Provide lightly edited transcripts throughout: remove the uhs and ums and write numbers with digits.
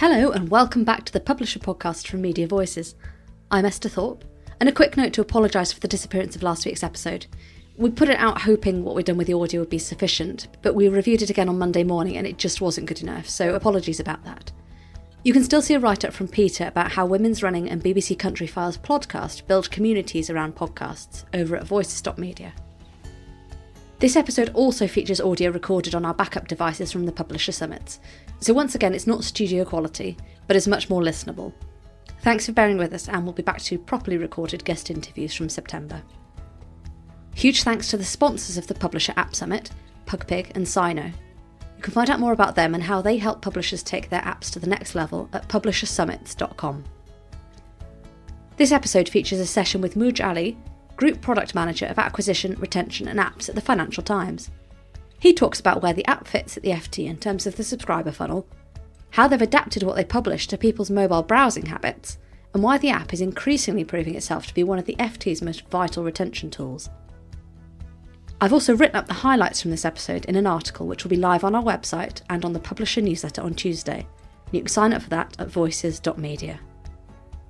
Hello and welcome back to the Publisher Podcast from Media Voices. I'm Esther Thorpe, and a quick note to apologise for the disappearance of last week's episode. We put it out hoping what we'd done with the audio would be sufficient, but we reviewed it again on Monday morning and it just wasn't good enough, so apologies about that. You can still see a write-up from Peter about how Women's Running and BBC Country Files podcast build communities around podcasts over at voices.media. This episode also features audio recorded on our backup devices from the Publisher Summits, so once again it's not studio quality, but is much more listenable. Thanks for bearing with us, and we'll be back to properly recorded guest interviews from September. Huge thanks to the sponsors of the Publisher App Summit, PugPig and Sino. You can find out more about them and how they help publishers take their apps to the next level at publishersummits.com. This episode features a session with Muj Ali, Group Product Manager of Acquisition, Retention and Apps at the Financial Times. He talks about where the app fits at the FT in terms of the subscriber funnel, how they've adapted what they publish to people's mobile browsing habits, and why the app is increasingly proving itself to be one of the FT's most vital retention tools. I've also written up the highlights from this episode in an article which will be live on our website and on the Publisher newsletter on Tuesday. You can sign up for that at voices.media.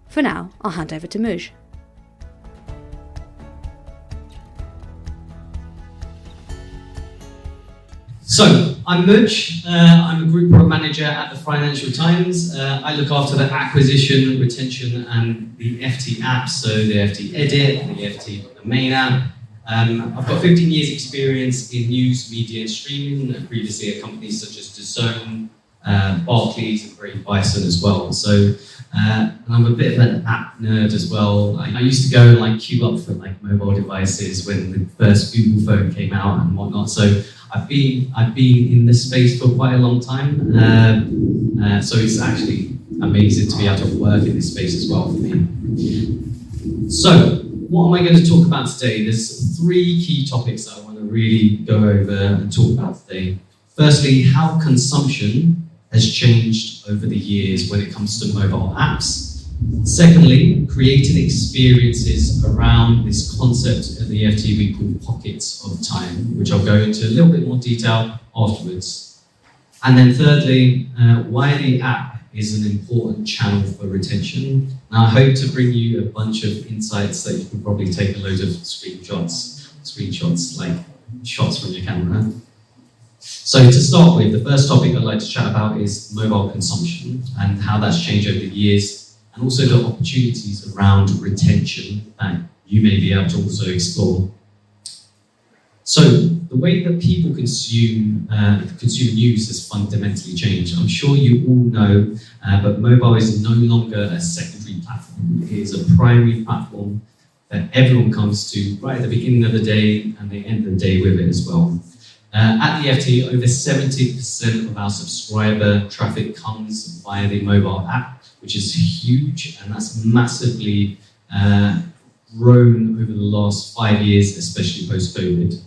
For now, I'll hand over to Muj. So, I'm Muj. I'm a Group Product Manager at the Financial Times. I look after the acquisition, retention and the FT apps, so the FT Edit, the FT Domain app. I've got 15 years experience in news, media and streaming, previously at companies such as DAZN, Barclays and Brave Bison as well. So I'm a bit of an app nerd as well. I used to go and queue up for mobile devices when the first Google phone came out and whatnot. So I've been in this space for quite a long time. So it's actually amazing to be able to work in this space as well for me. So what am I going to talk about today? There's 3 key topics that I want to really go over and talk about today. Firstly, how consumption has changed over the years when it comes to mobile apps. Secondly, creating experiences around this concept at the FT we call pockets of time, which I'll go into a little bit more detail afterwards. And then thirdly, why the app is an important channel for retention. Now I hope to bring you a bunch of insights that you can probably take a load of screenshots like shots from your camera. So to start with, the first topic I'd like to chat about is mobile consumption and how that's changed over the years, and also the opportunities around retention that you may be able to also explore. So the way that people consume news has fundamentally changed. I'm sure you all know, but mobile is no longer a secondary platform. It is a primary platform that everyone comes to right at the beginning of the day and the end of the day with it as well. At the FT, over 70% of our subscriber traffic comes via the mobile app, which is huge, and that's massively grown over the last 5 years, especially post-COVID.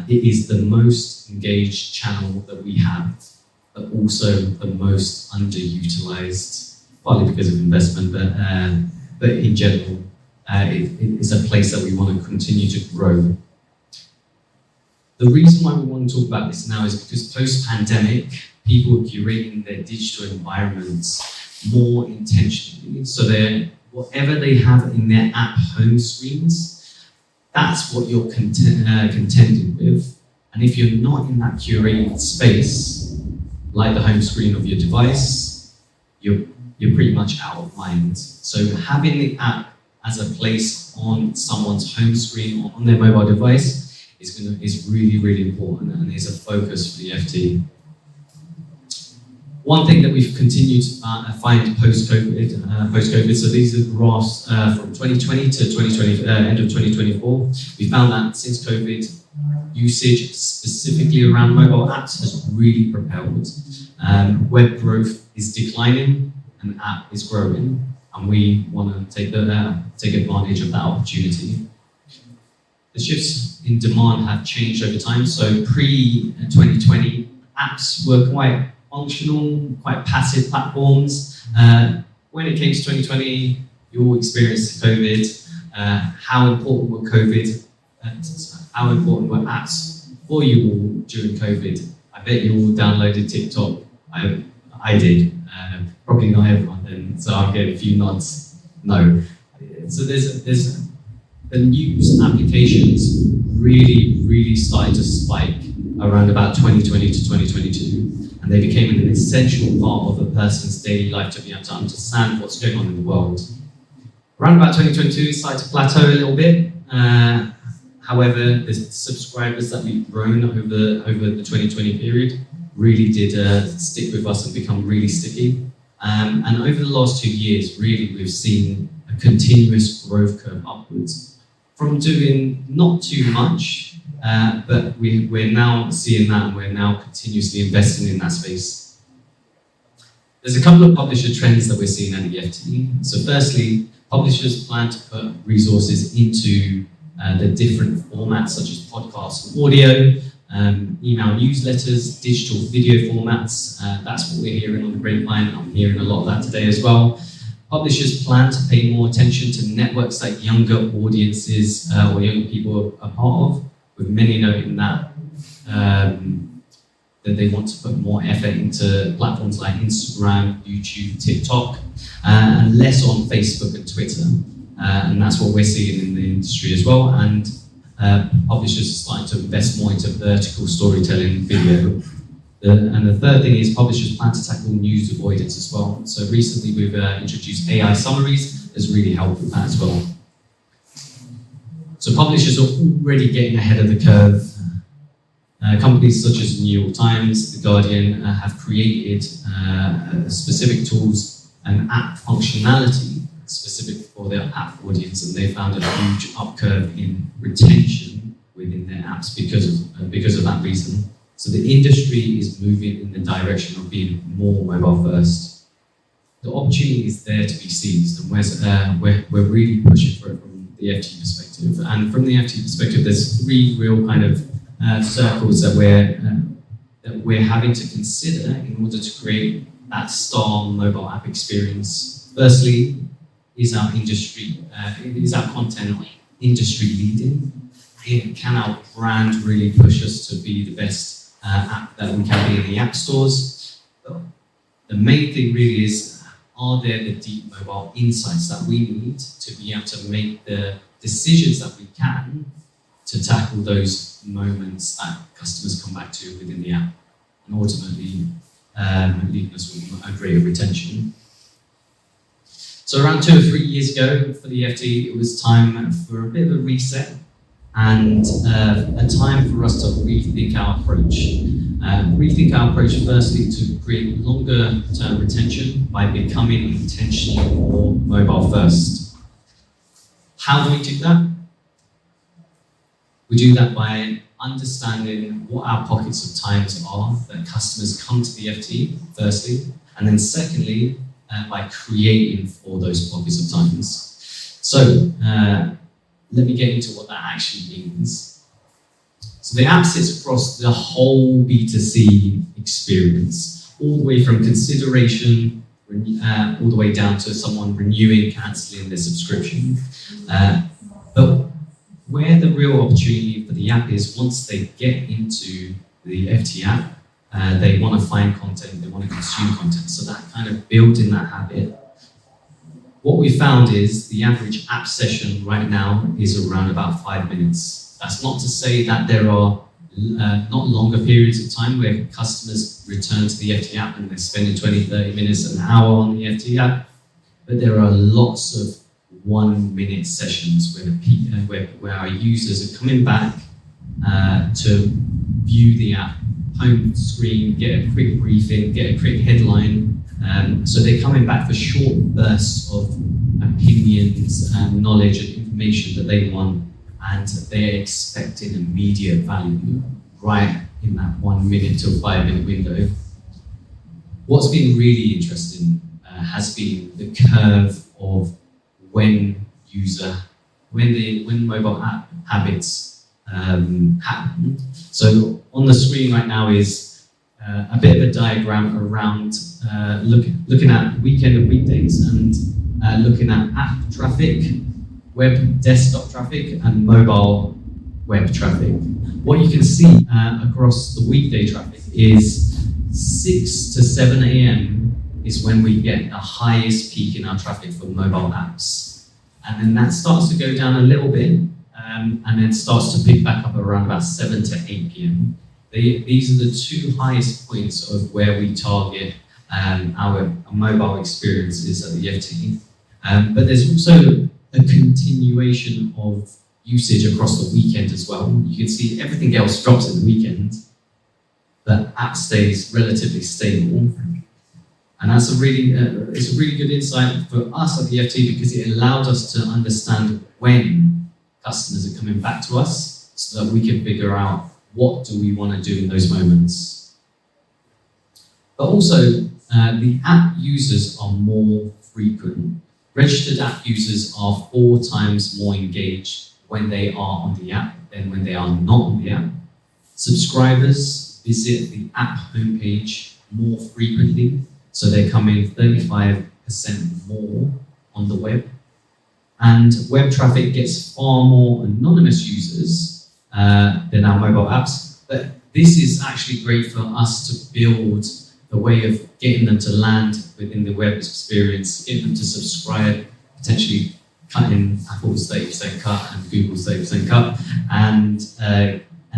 It is the most engaged channel that we have, but also the most underutilized, partly because of investment, but in general, it is a place that we want to continue to grow. The reason why we want to talk about this now is because post-pandemic, people are curating their digital environments more intentionally. So whatever they have in their app home screens, that's what you're contended with. And if you're not in that curated space, like the home screen of your device, you're pretty much out of mind. So having the app as a place on someone's home screen or on their mobile device is really, really important, and is a focus for the FT. One thing that we've continued to find post-COVID, so these are graphs from 2020 to end of 2024. We found that since COVID, usage specifically around mobile apps has really propelled. Web growth is declining and app is growing, and we want to take advantage of that opportunity. The shifts in demand have changed over time. So pre-2020, apps were quite functional, quite passive platforms. When it came to 2020, you all experienced COVID. How important were how important were apps for you all during COVID? I bet you all downloaded TikTok. I I did. Probably not everyone then, so I'll get a few nods. No. So there's the news applications really started to spike around about 2020 to 2022, and they became an essential part of a person's daily life to be able to understand what's going on in the world. Around about 2022, it started to plateau a little bit. However, the subscribers that we've grown over the 2020 period really did stick with us and become really sticky. And over the last 2 years, really, we've seen a continuous growth curve upwards from doing not too much, but we're now seeing that, and we're now continuously investing in that space. There's a couple of publisher trends that we're seeing at the FT. So firstly, publishers plan to put resources into the different formats such as podcasts and audio, email newsletters, digital video formats. That's what we're hearing on the grapevine. I'm hearing a lot of that today as well. Publishers plan to pay more attention to networks that younger audiences or younger people are part of, with many noting that they want to put more effort into platforms like Instagram, YouTube, TikTok, and less on Facebook and Twitter. And that's what we're seeing in the industry as well. And publishers are starting to invest more into vertical storytelling video. And the third thing is publishers plan to tackle news avoidance as well. So recently we've introduced AI summaries that's really helped with that as well. So publishers are already getting ahead of the curve. Companies such as the New York Times, The Guardian have created specific tools and app functionality specific for their app audience, and they found a huge upcurve in retention within their apps because of that reason. So the industry is moving in the direction of being more mobile first. The opportunity is there to be seized, and we're really pushing for it from the FT perspective. And from the FT perspective, there's 3 real kind of circles that we're having to consider in order to create that star mobile app experience. Firstly, is our content industry leading? Can our brand really push us to be the best app that we can be in the app stores? The main thing really is, are there the deep mobile insights that we need to be able to make the decisions that we can to tackle those moments that customers come back to within the app, and ultimately leaving us with a greater retention. So around 2 or 3 years ago for the FT, it was time for a bit of a reset and a time for us to rethink our approach. Rethink our approach firstly to create longer term retention by becoming intentionally more mobile first. How do we do that? We do that by understanding what our pockets of times are that customers come to the FT, firstly, and then secondly, by creating for those pockets of times. So let me get into what that actually means. So the app sits across the whole B2C experience, all the way from consideration, all the way down to someone renewing, cancelling their subscription. But where the real opportunity for the app is, once they get into the FT app, they want to find content, they want to consume content. So that kind of building that habit. What we found is the average app session right now is around about 5 minutes. That's not to say that there are not longer periods of time where customers return to the FT app and they're spending 20, 30 minutes, an hour on the FT app, but there are lots of 1 minute sessions where our users are coming back to view the app, home screen, get a quick briefing, get a quick headline. So they're coming back for short bursts of opinions and knowledge and information that they want, and they're expecting immediate value right in that 1 minute to 5 minute window. What's been really interesting has been the curve of when mobile app habits happen. So on the screen right now is a bit of a diagram around looking at weekend and weekdays, and looking at app traffic, web desktop traffic, and mobile web traffic. What you can see across the weekday traffic is 6 to 7 a.m. is when we get the highest peak in our traffic for mobile apps. And then that starts to go down a little bit, and then starts to pick back up around about 7 to 8 p.m. These are the two highest points of where we target our mobile experiences at the FT. But there's also a continuation of usage across the weekend as well. You can see everything else drops at the weekend, but app stays relatively stable. And that's it's a really good insight for us at the FT, because it allowed us to understand when customers are coming back to us, so that we can figure out what do we want to do in those moments. But also, the app users are more frequent. Registered app users are 4 times more engaged when they are on the app than when they are not on the app. Subscribers visit the app homepage more frequently, so they come in 35% more on the web. And web traffic gets far more anonymous users than our mobile apps. But this is actually great for us to build the way of getting them to land within the web experience, getting them to subscribe, potentially cutting Apple's 30% cut and Google's 30% cut, and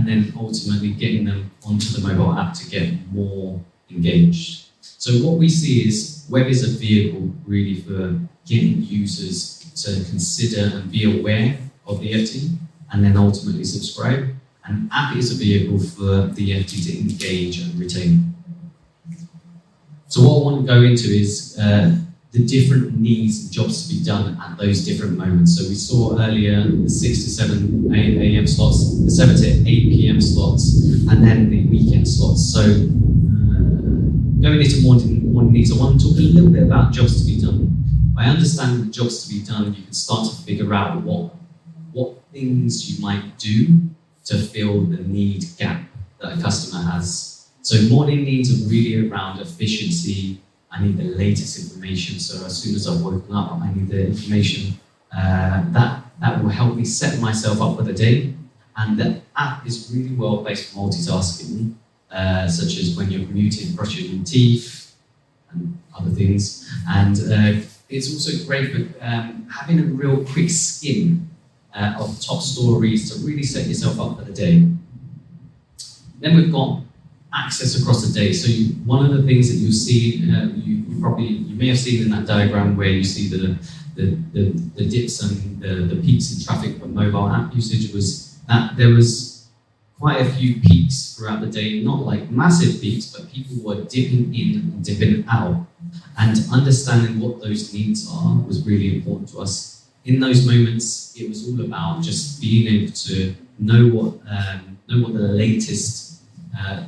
then ultimately getting them onto the mobile app to get more engaged. So what we see is web is a vehicle really for getting users to consider and be aware of the FT, and then ultimately subscribe. And app is a vehicle for the FT to engage and retain. So what I want to go into is the different needs and jobs to be done at those different moments. So we saw earlier the 6 to 7 a.m. slots, the 7 to 8 p.m. slots, and then the weekend slots. So going into morning needs, I want to talk a little bit about jobs to be done. By understanding the jobs to be done, you can start to figure out what things you might do to fill the need gap that a customer has. So morning needs are really around efficiency. I need the latest information. So as soon as I've woken up, I need the information that will help me set myself up for the day. And the app is really well placed for multitasking, such as when you're commuting, brushing your teeth, and other things. And it's also great for having a real quick skim of top stories to really set yourself up for the day. Then we've got access across the day. So one of the things that you'll see, you may have seen in that diagram where you see the dips and the peaks in traffic for mobile app usage, was that there was quite a few peaks throughout the day, not like massive peaks, but people were dipping in and dipping out. And understanding what those needs are was really important to us. In those moments, it was all about just being able to know what the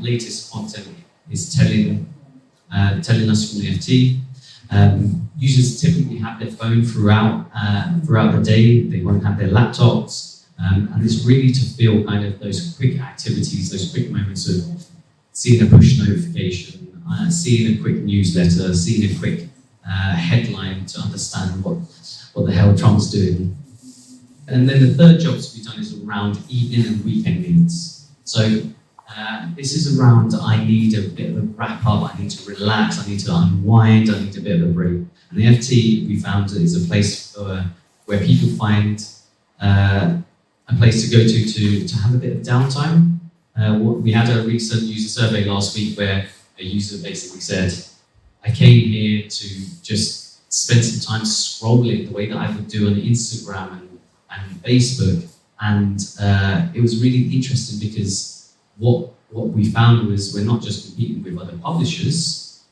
latest content is telling us from the FT. Users typically have their phone throughout the day. They won't have their laptops, and it's really to feel kind of those quick activities, those quick moments of seeing a push notification, seeing a quick newsletter, seeing a quick headline to understand what the hell Trump's doing. And then the third job to be done is around evening and weekend needs. So this is around, I need a bit of a wrap up, I need to relax, I need to unwind, I need a bit of a break. And the FT, we found, is a place where people find a place to go to have a bit of downtime. We had a recent user survey last week where a user basically said, I came here to just spend some time scrolling the way that I would do on Instagram and Facebook. And it was really interesting because what we found was we're not just competing with other publishers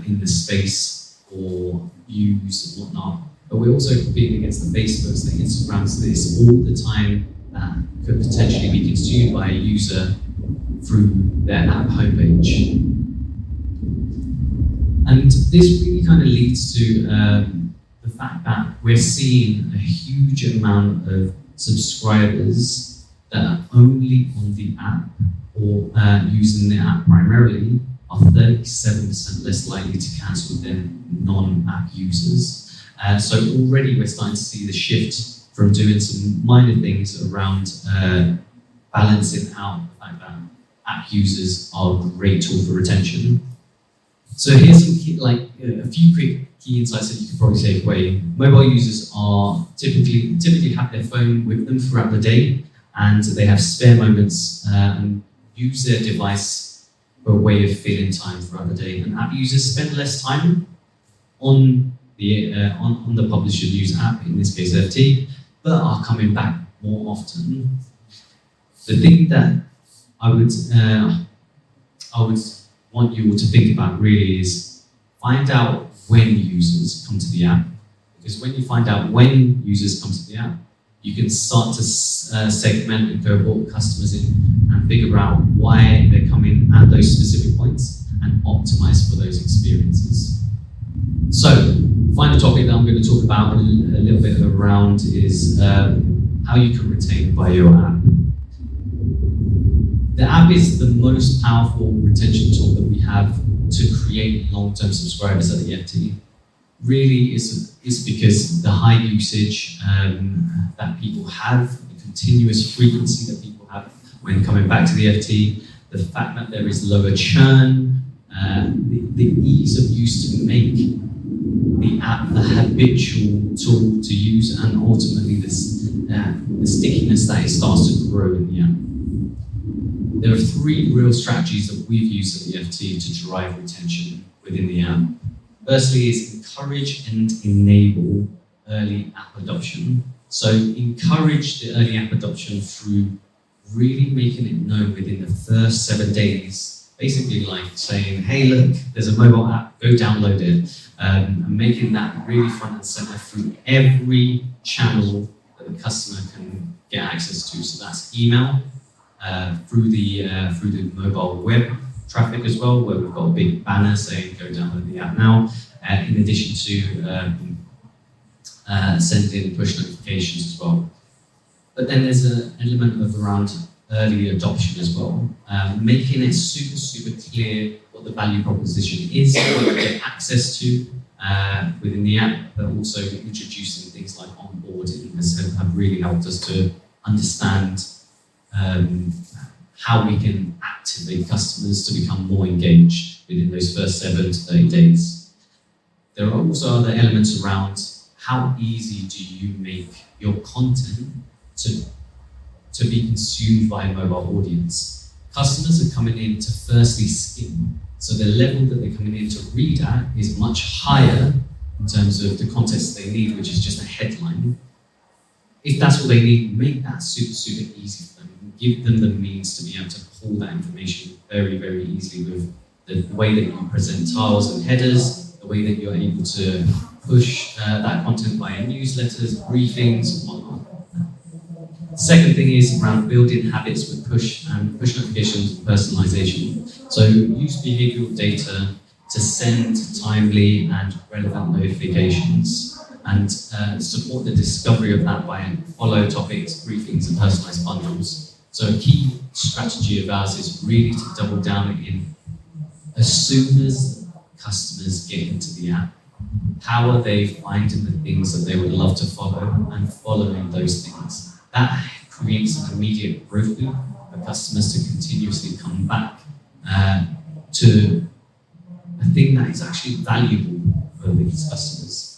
in the space for views and whatnot, but we're also competing against the Facebooks, the Instagrams, this all the time that could potentially be consumed by a user through their app homepage. And this really kind of leads to the fact that we're seeing a huge amount of subscribers that are only on the app or using the app primarily are 37% less likely to cancel than non-app users. So already we're starting to see the shift from doing some minor things around balancing out the fact that app users are a great tool for retention. So here's some a few quick key insights that you could probably take away. Mobile users are typically have their phone with them throughout the day, and they have spare moments and use their device for a way of filling time throughout the day. And app users spend less time on the publisher news app, in this case FT, but are coming back more often. The thing that I would want you all to think about really is find out when users come to the app, because when you find out when users come to the app, you can start to segment and cohort customers in and figure out why they're coming at those specific points and optimize for those experiences. So, the final topic that I'm going to talk about a little bit around is how you can retain via your app. The app is the most powerful retention tool that we have to create long-term subscribers at the FT. Really is because the high usage that people have, the continuous frequency that people have when coming back to the FT, the fact that there is lower churn, the ease of use to make the app a habitual tool to use, and ultimately the stickiness that it starts to grow in the app. There are three real strategies that we've used at the FT to drive retention within the app. Firstly is encourage and enable early app adoption. So encourage the early app adoption through really making it known within the first 7 days. Basically like saying, hey look, there's a mobile app, go download it. And making that really front and center through every channel that the customer can get access to. So that's email, through the mobile web traffic as well, where we've got a big banner saying go download the app now, in addition to sending push notifications as well. But then there's an element of around early adoption as well, making it super clear what the value proposition is, what you get access to within the app, but also introducing things like onboarding have really helped us to understand how we can activate customers to become more engaged within those first 7 to 30 days. There are also other elements around how easy do you make your content to be consumed by a mobile audience. Customers are coming in to firstly skim, so the level that they're coming in to read at is much higher in terms of the context they need, which is just a headline. If that's what they need, make that super easy for them. Give them the means to be able to pull that information very easily with the way that you present tiles and headers, the way that you're able to push that content via newsletters, briefings, and whatnot. The second thing is around building habits with push notifications and personalization. So use behavioral data to send timely and relevant notifications, and support the discovery of that by follow topics, briefings, and personalized bundles. So a key strategy of ours is really to double down in, as soon as customers get into the app, how are they finding the things that they would love to follow and following those things. That creates an immediate growth loop for customers to continuously come back to a thing that is actually valuable for these customers.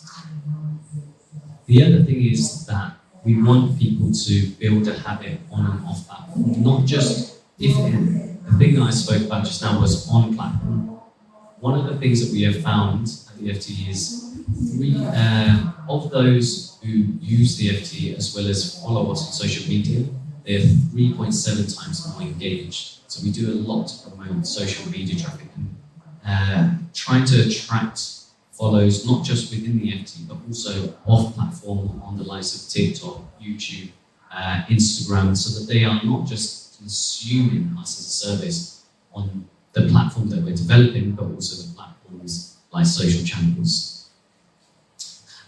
The other thing is that we want people to build a habit on and off platform, not just the thing that I spoke about just now was on platform. One of the things that we have found at the FT is of those who use the FT as well as follow us on social media, they're 3.7 times more engaged. So we do a lot to promote social media traffic and trying to attract follows not just within the FT, but also off-platform on the likes of TikTok, YouTube, Instagram, so that they are not just consuming us as a service on the platform that we're developing, but also the platforms like social channels.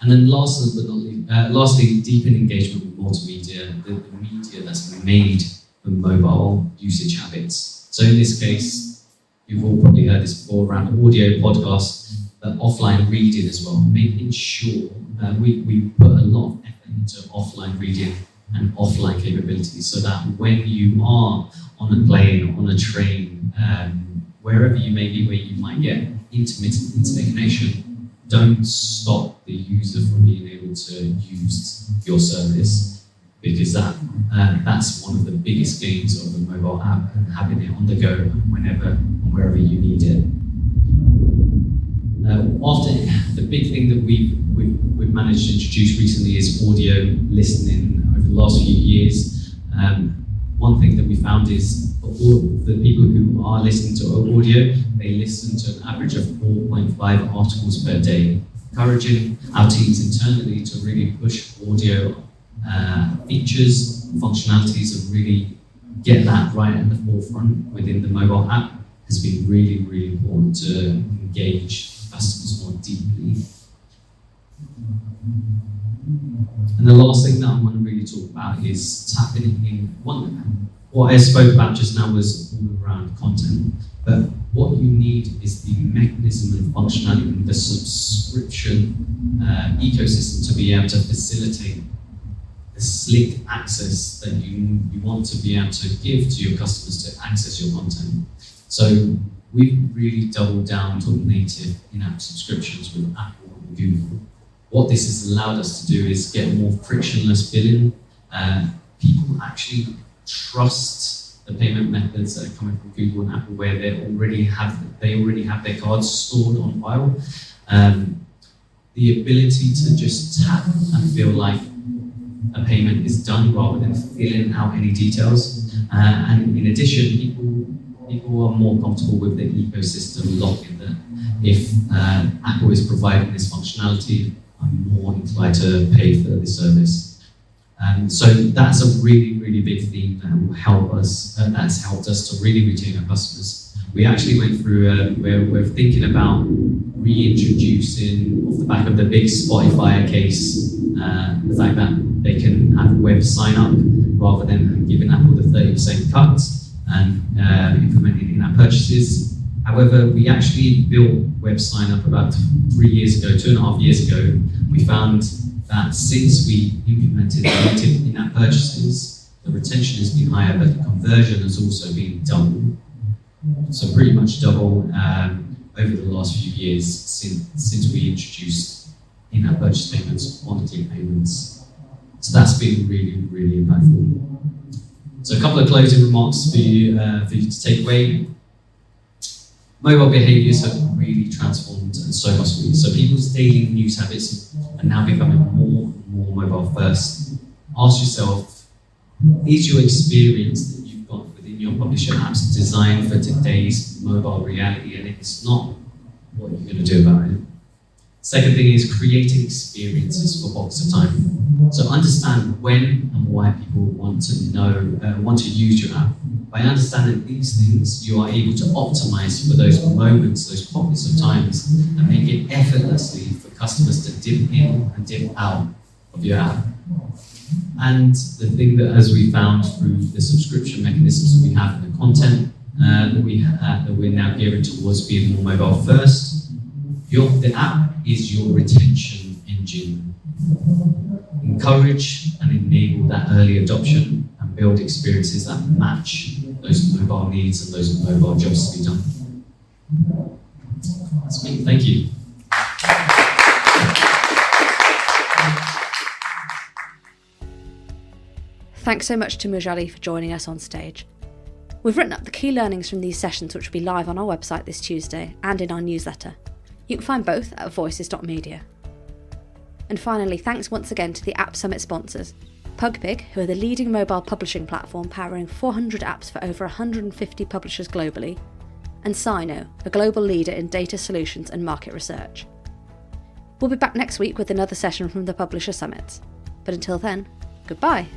And then lastly, deepen engagement with multimedia, the media that's made for mobile usage habits. So in this case, you've all probably heard this before around audio podcasts, offline reading as well, making sure we put a lot of effort into offline reading and offline capabilities, so that when you are on a plane, on a train, wherever you may be, where you might get intermittent internet connection, don't stop the user from being able to use your service, because that's one of the biggest gains of a mobile app, and having it on the go whenever and wherever you need it. The big thing that we've managed to introduce recently is audio listening over the last few years. One thing that we found is for all the people who are listening to audio, they listen to an average of 4.5 articles per day, encouraging our teams internally to really push audio features, functionalities, and really get that right at the forefront within the mobile app has been really, really important to engage customers more deeply. And the last thing that I want to really talk about is tapping in. What I spoke about just now was all around content, but what you need is the mechanism and functionality and the subscription ecosystem to be able to facilitate the slick access that you want to be able to give to your customers to access your content. So we've really doubled down on native in-app subscriptions with Apple and Google. What this has allowed us to do is get more frictionless billing. People actually trust the payment methods that are coming from Google and Apple, where they already have their cards stored on file. The ability to just tap and feel like a payment is done rather than filling out any details. And in addition, people are more comfortable with the ecosystem locking that if Apple is providing this functionality, I'm more inclined to pay for the service. So that's a really, really big theme that will help us. That's helped us to really retain our customers. We actually went through where we're thinking about reintroducing, off the back of the big Spotify case, the fact that they can have web sign up rather than giving Apple the 30% cut and implementing in-app purchases. However, we actually built web sign up about 2.5 years ago. We found that since we implemented native in-app purchases, the retention has been higher, but the conversion has also been double. So pretty much double over the last few years since we introduced in-app purchase payments, on-click payments. So that's been really, really impactful. So a couple of closing remarks for you to take away. Mobile behaviours have really transformed, and so must we. So people's daily news habits are now becoming more and more mobile first. Ask yourself, is your experience that you've got within your publisher apps designed for today's mobile reality? And if it's not, what are you going to do about it? Second thing is creating experiences for blocks of time. So understand when and why people want to use your app. By understanding these things, you are able to optimize for those moments, those pockets of times, and make it effortlessly for customers to dip in and dip out of your app. And the thing that, as we found through the subscription mechanisms that we have in the content that we're now gearing towards being more mobile first, the app is your retention engine. Encourage and enable that early adoption and build experiences that match those mobile needs and those mobile jobs to be done. That's me. Thank you. Thanks so much to Mujali for joining us on stage. We've written up the key learnings from these sessions, which will be live on our website this Tuesday and in our newsletter. You can find both at voices.media. And finally, thanks once again to the App Summit sponsors, PugPig, who are the leading mobile publishing platform powering 400 apps for over 150 publishers globally, and Sino, a global leader in data solutions and market research. We'll be back next week with another session from the Publisher Summit. But until then, goodbye.